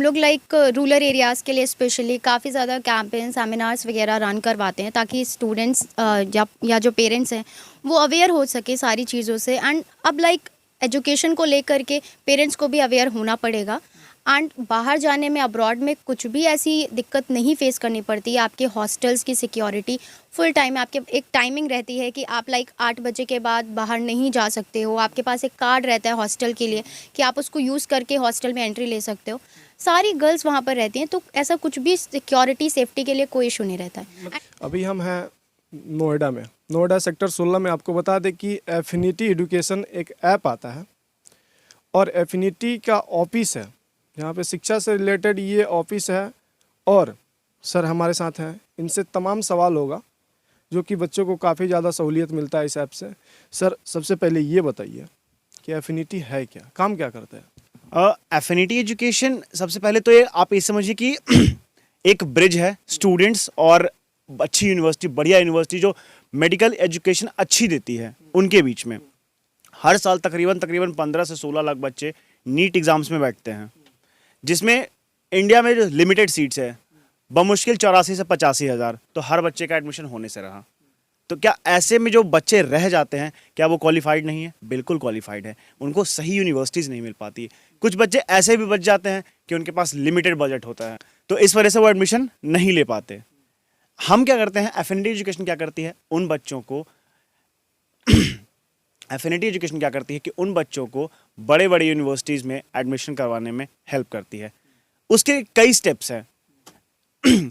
लोग like rural areas के लिए स्पेशली काफ़ी ज़्यादा कैंपेन सेमिनार्स वगैरह रन करवाते हैं ताकि स्टूडेंट्स या जो पेरेंट्स हैं वो अवेयर हो सके सारी चीज़ों से। एंड अब लाइक एजुकेशन को लेकर के पेरेंट्स को भी अवेयर होना पड़ेगा। एंड बाहर जाने में अब्रॉड में कुछ भी ऐसी दिक्कत नहीं फेस करनी पड़ती है। आपके हॉस्टल्स की सिक्योरिटी फुल टाइम है, आपके एक टाइमिंग रहती है कि आप लाइक 8 बजे के बाद बाहर नहीं जा सकते हो। आपके पास एक कार्ड रहता है हॉस्टल के लिए कि आप उसको यूज़ करके हॉस्टल में एंट्री ले सकते हो। सारी गर्ल्स वहाँ पर रहती हैं, तो ऐसा कुछ भी सिक्योरिटी सेफ्टी के लिए कोई इशू नहीं रहता है। अभी हम हैं नोएडा में, नोएडा सेक्टर 16 में। आपको बता दें कि एफिनिटी एजुकेशन एक ऐप आता है और एफिनिटी का ऑफिस है, यहाँ पे शिक्षा से रिलेटेड ये ऑफिस है। और सर हमारे साथ हैं, इनसे तमाम सवाल होगा जो कि बच्चों को काफ़ी ज़्यादा सहूलियत मिलता है इस ऐप से। सर सबसे पहले ये बताइए कि एफिनिटी है क्या, काम क्या करता है? एफिनिटी एजुकेशन, सबसे पहले तो ये आप ये समझिए कि एक ब्रिज है स्टूडेंट्स और अच्छी यूनिवर्सिटी, बढ़िया यूनिवर्सिटी जो मेडिकल एजुकेशन अच्छी देती है, उनके बीच में। हर साल तकरीबन 15 से 16 लाख बच्चे नीट एग्जाम्स में बैठते हैं, जिसमें इंडिया में जो लिमिटेड सीट्स है बमुश्किल 84 से 85 हज़ार, तो हर बच्चे का एडमिशन होने से रहा। तो क्या ऐसे में जो बच्चे रह जाते हैं, क्या वो क्वालिफाइड नहीं है? बिल्कुल क्वालिफाइड है, उनको सही यूनिवर्सिटीज़ नहीं मिल पाती। कुछ बच्चे ऐसे भी बच जाते हैं कि उनके पास लिमिटेड बजट होता है, तो इस वजह से वो एडमिशन नहीं ले पाते। हम क्या करते हैं, एफिनिटी एजुकेशन क्या करती है, उन बच्चों को एफिनिटी एजुकेशन क्या करती है कि उन बच्चों को बड़े बड़े यूनिवर्सिटीज़ में एडमिशन करवाने में हेल्प करती है। उसके कई स्टेप्स हैं।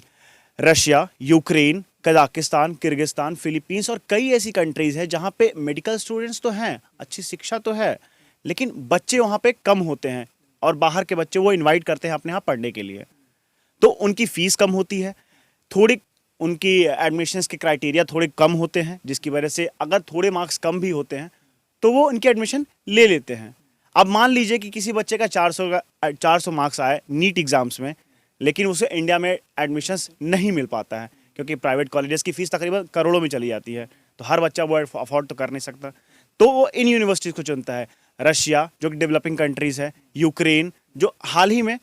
Russia, Ukraine, Kazakhstan, Kyrgyzstan, Philippines और कई ऐसी कंट्रीज़ हैं जहाँ पे मेडिकल स्टूडेंट्स तो हैं, अच्छी शिक्षा तो है, लेकिन बच्चे वहाँ पे कम होते हैं और बाहर के बच्चे वो इनवाइट करते हैं अपने यहाँ पढ़ने के लिए। तो उनकी फ़ीस कम होती है, थोड़ी उनकी एडमिशन्स के क्राइटेरिया थोड़े कम होते हैं, जिसकी वजह से अगर थोड़े मार्क्स कम भी होते हैं तो वो उनके एडमिशन ले लेते हैं। अब मान लीजिए कि किसी बच्चे का 400 मार्क्स आए नीट एग्ज़ाम्स में, लेकिन उसे इंडिया में एडमिशन्स नहीं मिल पाता है क्योंकि प्राइवेट कॉलेजेस की फ़ीस तकरीबन करोड़ों में चली जाती है, तो हर बच्चा वो अफोर्ड तो कर नहीं सकता। तो वो इन यूनिवर्सिटीज़ को चुनता है। रशिया जो कि डेवलपिंग कंट्रीज़ है, यूक्रेन जो हाल ही में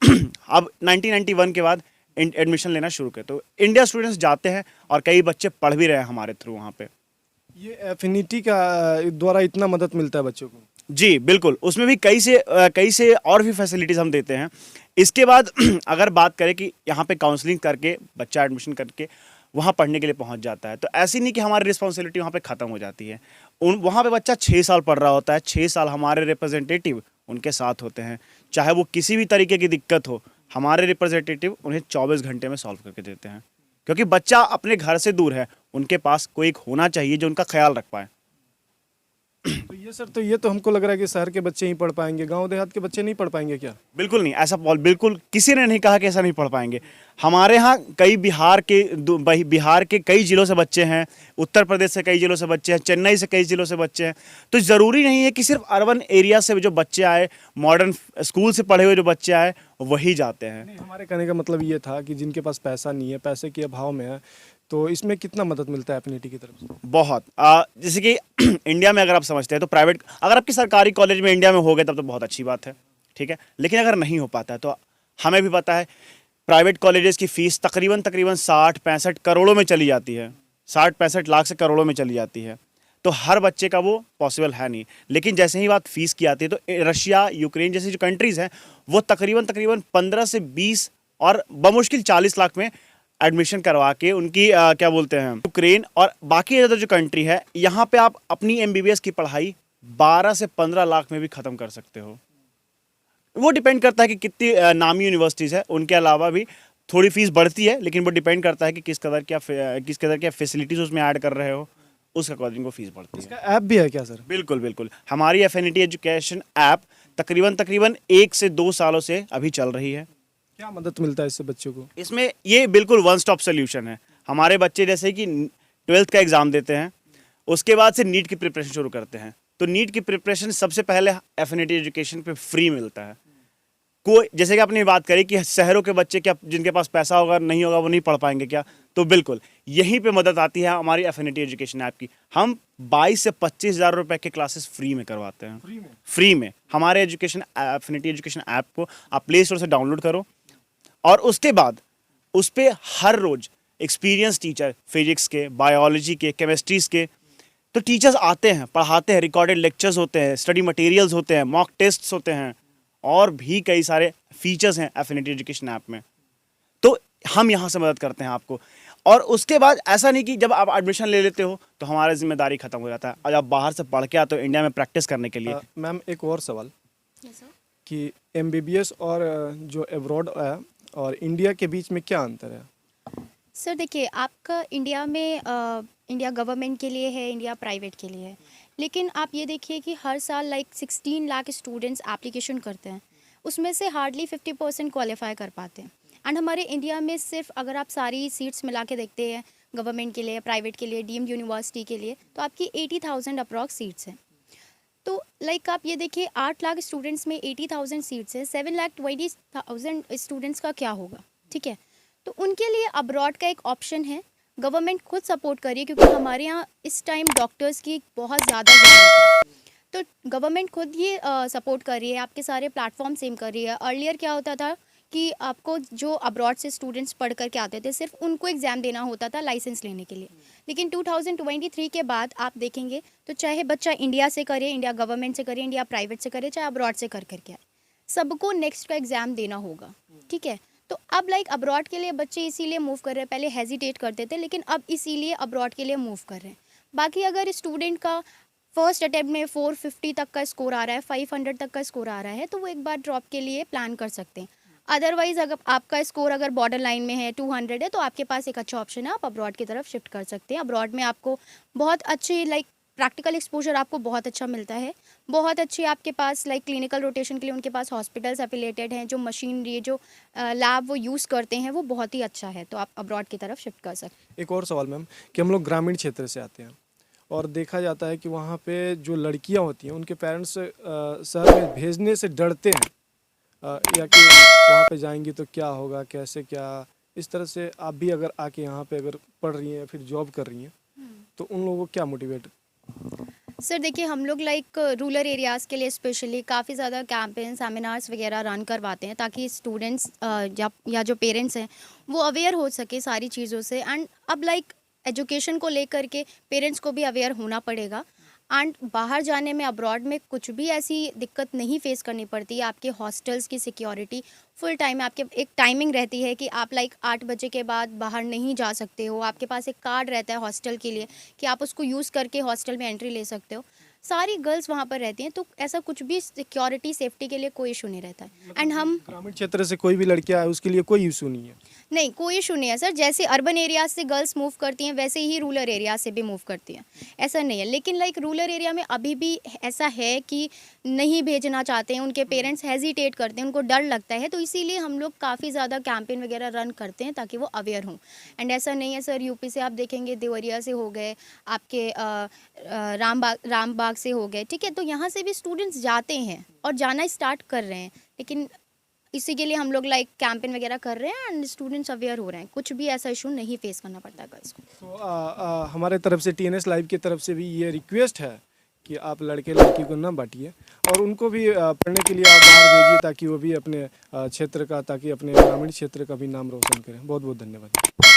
अब 1991 के बाद एडमिशन लेना शुरू किया, तो इंडिया स्टूडेंट्स जाते हैं और कई बच्चे पढ़ भी रहे हैं हमारे थ्रू वहाँ पे। ये एफिनिटी का द्वारा इतना मदद मिलता है बच्चों को? जी बिल्कुल, उसमें भी कई से और भी फैसिलिटीज़ हम देते हैं। इसके बाद अगर बात करें कि यहाँ पे काउंसलिंग करके बच्चा एडमिशन करके वहाँ पढ़ने के लिए पहुँच जाता है, तो ऐसी नहीं कि हमारी रिस्पॉन्सिबिलिटी वहाँ पे ख़त्म हो जाती है। वहाँ पे बच्चा 6 साल पढ़ रहा होता है, 6 साल हमारे रिप्रेजेंटेटिव उनके साथ होते हैं, चाहे वो किसी भी तरीके की दिक्कत हो, हमारे रिप्रेजेंटेटिव उन्हें 24 घंटे में सॉल्व करके देते हैं। क्योंकि बच्चा अपने घर से दूर है, उनके पास कोई एक होना चाहिए जो उनका ख्याल रख पाए। तो ये सर, तो ये तो हमको लग रहा है कि शहर के बच्चे ही पढ़ पाएंगे, गांव देहात के बच्चे नहीं पढ़ पाएंगे क्या? बिल्कुल नहीं, ऐसा बिल्कुल किसी ने नहीं कहा कि ऐसा नहीं पढ़ पाएंगे। हमारे यहाँ कई बिहार के कई ज़िलों से बच्चे हैं, उत्तर प्रदेश से कई ज़िलों से बच्चे हैं, चेन्नई से कई ज़िलों से बच्चे हैं। तो ज़रूरी नहीं है कि सिर्फ अर्बन एरिया से जो बच्चे आए, मॉडर्न स्कूल से पढ़े हुए जो बच्चे आए वही जाते हैं। नहीं, हमारे कहने का मतलब ये था कि जिनके पास पैसा नहीं है, पैसे के अभाव में है, तो इसमें कितना मदद मिलता है एफिनिटी की तरफ से? बहुत जैसे कि इंडिया में अगर आप समझते हैं तो प्राइवेट, अगर आपकी सरकारी कॉलेज में इंडिया में हो गए तब तो बहुत अच्छी बात है, ठीक है। लेकिन अगर नहीं हो पाता है तो हमें भी पता है प्राइवेट कॉलेजेस की फ़ीस तकरीबन 60-65 करोड़ों में चली जाती है, 60-65 लाख से करोड़ों में चली जाती है। तो हर बच्चे का वो पॉसिबल है नहीं। लेकिन जैसे ही बात फ़ीस की आती है तो रशिया, यूक्रेन जैसी जो कंट्रीज़ हैं वो तकरीबन 15 से 20 और बमुश्किल 40 लाख में एडमिशन करवा के उनकी क्या बोलते हैं, यूक्रेन और बाकी अदर जो कंट्री है, यहाँ पे आप अपनी एमबीबीएस की पढ़ाई 12 से 15 लाख में भी ख़त्म कर सकते हो। वो डिपेंड करता है कि कितनी नामी यूनिवर्सिटीज़ है, उनके अलावा भी थोड़ी फीस बढ़ती है, लेकिन वो डिपेंड करता है कि किस कदर क्या फैसिलिटीज़ उसमें ऐड कर रहे हो, उसके अकॉर्डिंग वो फीस बढ़ती है। इसका ऐप भी है क्या सर? बिल्कुल बिल्कुल, हमारी एफिनिटी एजुकेशन ऐप तकरीबन 1 से 2 सालों से अभी चल रही है। क्या मदद मिलता है इससे बच्चों को? इसमें ये बिल्कुल वन स्टॉप सोल्यूशन है। हमारे बच्चे जैसे कि 12th का एग्ज़ाम देते हैं, उसके बाद से नीट की प्रिपरेशन शुरू करते हैं, तो नीट की प्रिपरेशन सबसे पहले एफिनिटी एजुकेशन पे फ्री मिलता है। कोई जैसे कि आपने बात करी कि शहरों के बच्चे क्या जिनके पास पैसा होगा नहीं होगा वो नहीं पढ़ पाएंगे क्या, तो बिल्कुल यहीं पे मदद आती है हमारी एफिनिटी एजुकेशन ऐप की। हम 22 से 25 हज़ार रुपए के क्लासेस फ्री में करवाते हैं, फ्री में। हमारे एफिनिटी एजुकेशन ऐप को आप प्ले स्टोर से डाउनलोड करो और उसके बाद उस पर हर रोज एक्सपीरियंस टीचर फिजिक्स के, बायोलॉजी के, केमिस्ट्रीज के तो टीचर्स आते हैं, पढ़ाते हैं, रिकॉर्डेड लेक्चर्स होते हैं, स्टडी मटेरियल्स होते हैं, मॉक टेस्ट्स होते हैं और भी कई सारे फीचर्स हैं एफिनिटी एजुकेशन ऐप में। तो हम यहाँ से मदद करते हैं आपको। और उसके बाद ऐसा नहीं कि जब आप एडमिशन ले लेते हो तो हमारा जिम्मेदारी खत्म हो जाता है और आप बाहर से पढ़ के आते हो इंडिया में प्रैक्टिस करने के लिए। मैम एक और सवाल कि एमबीबीएस और जो एब्रॉड है और इंडिया के बीच में क्या अंतर है? सर देखिए, आपका इंडिया में इंडिया गवर्नमेंट के लिए है, इंडिया प्राइवेट के लिए है। लेकिन आप ये देखिए कि हर साल लाइक 16 लाख स्टूडेंट्स एप्लीकेशन करते हैं, उसमें से हार्डली 50% क्वालिफाई कर पाते हैं। एंड हमारे इंडिया में सिर्फ अगर आप सारी सीट्स मिला के देखते हैं, गवर्नमेंट के लिए, प्राइवेट के लिए, डीम्ड यूनिवर्सिटी के लिए, तो आपकी 80,000 अप्रॉक्स सीट्स हैं। तो लाइक आप ये देखिए 8 लाख स्टूडेंट्स में 80,000 सीट्स है, 7,20,000 स्टूडेंट्स का क्या होगा? ठीक है, तो उनके लिए अब्रॉड का एक ऑप्शन है। गवर्नमेंट खुद सपोर्ट कर रही है क्योंकि हमारे यहाँ इस टाइम डॉक्टर्स की बहुत ज़्यादा ज़रूरत है, तो गवर्नमेंट खुद ये सपोर्ट कर रही है, आपके सारे प्लेटफॉर्म सेम कर रही है। अर्लियर क्या होता था कि आपको जो अब्रॉड से स्टूडेंट्स पढ़ कर के आते थे सिर्फ उनको एग्ज़ाम देना होता था लाइसेंस लेने के लिए, लेकिन 2023 के बाद आप देखेंगे तो चाहे बच्चा इंडिया से करे, इंडिया गवर्नमेंट से करे, इंडिया प्राइवेट से करे, चाहे अब्रॉड से कर करके आए, सबको नेक्स्ट का एग्ज़ाम देना होगा। ठीक है, तो अब लाइक अब्रॉड के लिए बच्चे इसीलिए मूव कर रहे हैं, पहले हेजिटेट करते थे लेकिन अब इसीलिए अब्रॉड के लिए मूव कर रहे हैं। बाकी अगर स्टूडेंट का फर्स्ट अटेम्प्ट में 450 तक का स्कोर आ रहा है, 500 तक का स्कोर आ रहा है, तो वो एक बार ड्रॉप के लिए प्लान कर सकते हैं। अदरवाइज अगर आपका स्कोर अगर बॉर्डर लाइन में है, 200 है, तो आपके पास एक अच्छा ऑप्शन है, आप अब्रॉड की तरफ शिफ्ट कर सकते हैं। अब्रॉड में आपको बहुत अच्छी लाइक प्रैक्टिकल एक्सपोजर आपको बहुत अच्छा मिलता है, बहुत अच्छी आपके पास लाइक क्लिनिकल रोटेशन के लिए उनके पास हॉस्पिटल्स एफिलेटेड हैं, जो मशीनरी जो लैब वो यूज़ करते हैं वो बहुत ही अच्छा है, तो आप अब्रॉड की तरफ शिफ्ट कर सकते हैं। एक और सवाल मैम कि हम लोग ग्रामीण क्षेत्र से आते हैं और देखा जाता है कि वहाँ पे जो लड़कियाँ होती हैं उनके पेरेंट्स शहर में भेजने से डरते हैं या कि वहाँ पे जाएंगी तो क्या होगा, कैसे क्या, इस तरह से आप भी अगर आके यहाँ पे अगर पढ़ रही हैं फिर जॉब कर रही हैं तो उन लोगों को क्या मोटिवेट? सर देखिए, हम लोग लाइक रूरल एरियाज़ के लिए स्पेशली काफ़ी ज़्यादा कैंपेन सेमिनार्स वगैरह रन करवाते हैं ताकि स्टूडेंट्स या जो पेरेंट्स हैं वो अवेयर हो सके सारी चीज़ों से। एंड अब लाइक एजुकेशन को लेकर के पेरेंट्स को भी अवेयर होना पड़ेगा। एंड बाहर जाने में अब्रॉड में कुछ भी ऐसी दिक्कत नहीं फेस करनी पड़ती है। आपके हॉस्टल्स की सिक्योरिटी फुल टाइम, आपके एक टाइमिंग रहती है कि आप लाइक 8 बजे के बाद बाहर नहीं जा सकते हो। आपके पास एक कार्ड रहता है हॉस्टल के लिए कि आप उसको यूज़ करके हॉस्टल में एंट्री ले सकते हो। सारी गर्ल्स वहाँ पर रहती हैं, तो ऐसा कुछ भी सिक्योरिटी सेफ्टी के लिए कोई इशू नहीं रहता है। एंड हम ग्रामीण क्षेत्र से कोई भी लड़कियाँ है उसके लिए कोई इशू नहीं है? नहीं, कोई इशू नहीं है सर। जैसे अर्बन एरियाज से गर्ल्स मूव करती हैं वैसे ही रूरल एरिया से भी मूव करती हैं, ऐसा नहीं है। लेकिन लाइक रूरल एरिया में अभी भी ऐसा है कि नहीं भेजना चाहते हैं, उनके पेरेंट्स हेजिटेट करते हैं, उनको डर लगता है, तो इसीलिए हम लोग काफ़ी ज़्यादा कैंपेन वगैरह रन करते हैं ताकि वो अवेयर हों। एंड ऐसा नहीं है सर, यूपी से आप देखेंगे देवरिया से हो गए, आपके रामबाग से हो गए, ठीक है, तो यहाँ से भी स्टूडेंट्स जाते हैं और जाना स्टार्ट कर रहे हैं। लेकिन इसी के लिए हम लोग लाइक कैंपेन वगैरह कर रहे हैं एंड स्टूडेंट्स अवेयर हो रहे हैं, कुछ भी ऐसा इशू नहीं फेस करना पड़ता गर्ल्स को। तो हमारे तरफ से TNS लाइव की तरफ से भी ये रिक्वेस्ट है कि आप लड़के लड़की को ना बांटिए और उनको भी पढ़ने के लिए आप बाहर भेजिए ताकि वो भी अपने क्षेत्र का, ताकि अपने ग्रामीण क्षेत्र का भी नाम रोशन करें। बहुत बहुत धन्यवाद।